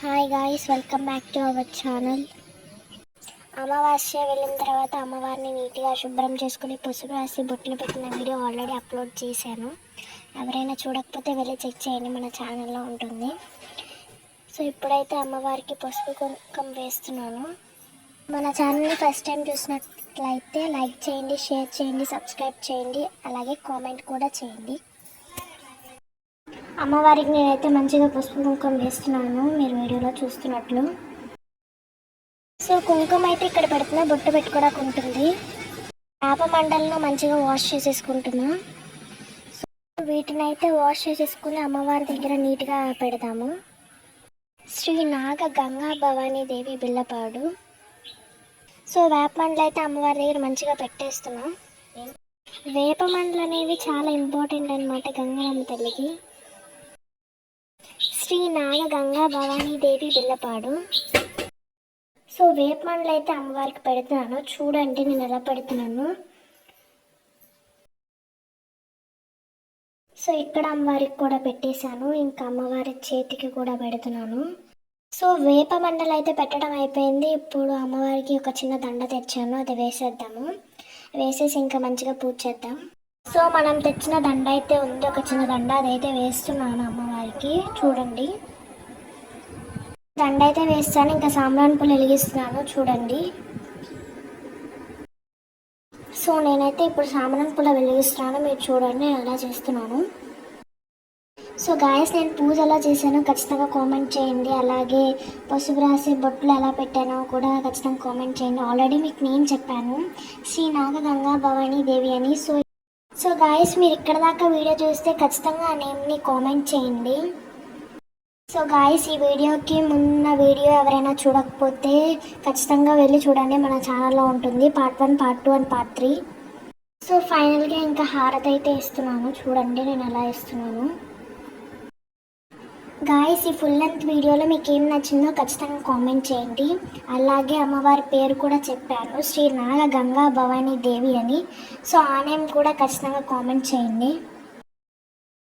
Hi guys, welcome back to our channel. అమావాస్య వెళ్ళిన తర్వాత అమ్మవారిని నీట్గా శుభ్రం చేసుకుని పసుపు రాసి బొట్లు పెట్టిన వీడియో ఆల్రెడీ అప్లోడ్ చేశాను. ఎవరైనా చూడకపోతే వెళ్ళి చెక్ చేయండి, మన ఛానల్లో ఉంటుంది. సో ఇప్పుడైతే అమ్మవారికి పసుపు కుంకుమ వేస్తున్నాను. మన ఛానల్ని ఫస్ట్ టైం చూసినట్లయితే లైక్ చేయండి, షేర్ చేయండి, సబ్స్క్రైబ్ చేయండి, అలాగే కామెంట్ కూడా చేయండి. అమ్మవారికి నేనైతే మంచిగా పసుపు కుంకుమ వేస్తున్నాను, మీరు వీడియోలో చూస్తున్నట్లు. సో కుంకుమ అయితే ఇక్కడ పెడుతున్నా, బొట్టు పెట్టుకోవడానికి ఉంటుంది. వేప మండలను మంచిగా వాష్ చేసేసుకుంటున్నా. సో వీటిని అయితే వాష్ చేసేసుకుని అమ్మవారి దగ్గర నీట్గా పెడతాము. శ్రీ నాగ గంగా భవానీ దేవి బిల్లపాడు. సో వేప మండలు అయితే అమ్మవారి దగ్గర మంచిగా పెట్టేస్తున్నాం. వేప మండలు అనేవి చాలా ఇంపార్టెంట్ అనమాట గంగారమ్మ తల్లికి. శ్రీ నాగ గంగా భవానీ దేవి బిల్లపాడు. సో వేప మండలు అయితే అమ్మవారికి పెడుతున్నాను, చూడండి నేను ఎలా పెడుతున్నాను. సో ఇక్కడ అమ్మవారికి కూడా పెట్టేశాను, ఇంకా అమ్మవారి చేతికి కూడా పెడుతున్నాను. సో వేప మండలు అయితే పెట్టడం అయిపోయింది. ఇప్పుడు అమ్మవారికి ఒక చిన్న దండ తెచ్చాను, అది వేసేద్దాము. వేసేసి ఇంకా మంచిగా పూజ చేద్దాం. సో మనం తెచ్చిన దండ అయితే ఉంది, ఒక చిన్న దండ, అదైతే వేస్తున్నాను అమ్మవారికి. చూడండి దండ అయితే వేస్తాను, ఇంకా సాంబ్రాణి పూలు వెలిగిస్తున్నాను చూడండి. సో నేనైతే ఇప్పుడు సాంబ్రాణి పూలు వెలిగిస్తున్నాను, మీరు చూడండి నేను ఎలా చేస్తున్నాను. సో గాయస్, నేను పూజ ఎలా చేశానో ఖచ్చితంగా కామెంట్ చేయండి, అలాగే పసుపు రాసి బొట్లు ఎలా పెట్టానో కూడా ఖచ్చితంగా కామెంట్ చేయండి. ఆల్రెడీ మీకు నేను చెప్పాను, శ్రీ నాగ గంగా భవానీ దేవి అని. సో గాయస్, మీరు ఇక్కడ దాకా వీడియో చూస్తే ఖచ్చితంగా ఆ నేమ్ని కామెంట్ చేయండి. సో గాయస్, ఈ వీడియోకి ముందున్న వీడియో ఎవరైనా చూడకపోతే ఖచ్చితంగా వెళ్ళి చూడండి, మన ఛానల్లో ఉంటుంది. Part 1, part 2 and part 3. So ఫైనల్గా ఇంకా హారతి అయితే ఇస్తున్నాను, చూడండి నేను ఎలా ఇస్తున్నాను. గాయస్, ఈ ఫుల్ లెంత్ వీడియోలో మీకు ఏం నచ్చిందో ఖచ్చితంగా కామెంట్ చేయండి. అలాగే అమ్మవారి పేరు కూడా చెప్పాను, శ్రీ నాగ గంగా భవానీ దేవి అని. సో ఆ నేమ్ కూడా ఖచ్చితంగా కామెంట్ చేయండి.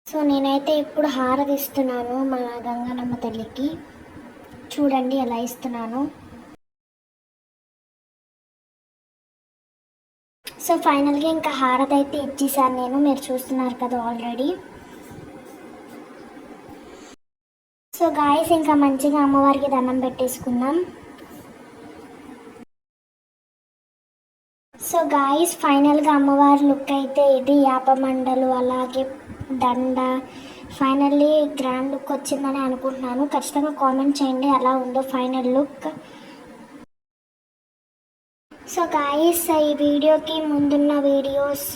సో నేనైతే ఇప్పుడు హారతి ఇస్తున్నాను మన గంగానమ్మ తల్లికి, చూడండి ఎలా ఇస్తున్నాను. సో ఫైనల్గా ఇంకా హారతి అయితే ఇచ్చేసాను నేను, మీరు చూస్తున్నారు కదా ఆల్రెడీ. సో గాయస్, ఇంకా మంచిగా అమ్మవారికి దండం పెట్టేసుకుందాం. సో గాయస్, ఫైనల్గా అమ్మవారి లుక్ అయితే ఇది. యాప మండలు అలాగే దండ, ఫైనల్లీ గ్రాండ్ లుక్ వచ్చిందని అనుకుంటున్నాను. ఖచ్చితంగా కామెంట్ చేయండి ఎలా ఉందో ఫైనల్ లుక్. సో గాయస్, ఈ వీడియోకి ముందున్న వీడియోస్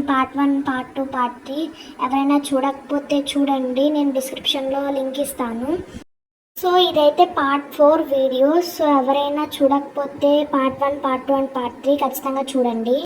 పార్ట్ 1, పార్ట్ 2, పార్ట్ 3 ఎవరైనా చూడకపోతే చూడండి, నేను డిస్క్రిప్షన్లో లింక్ ఇస్తాను. సో ఇదైతే పార్ట్ 4 వీడియోస్. సో ఎవరైనా చూడకపోతే పార్ట్ 1, పార్ట్ 2 అండ్ పార్ట్ 3 ఖచ్చితంగా చూడండి.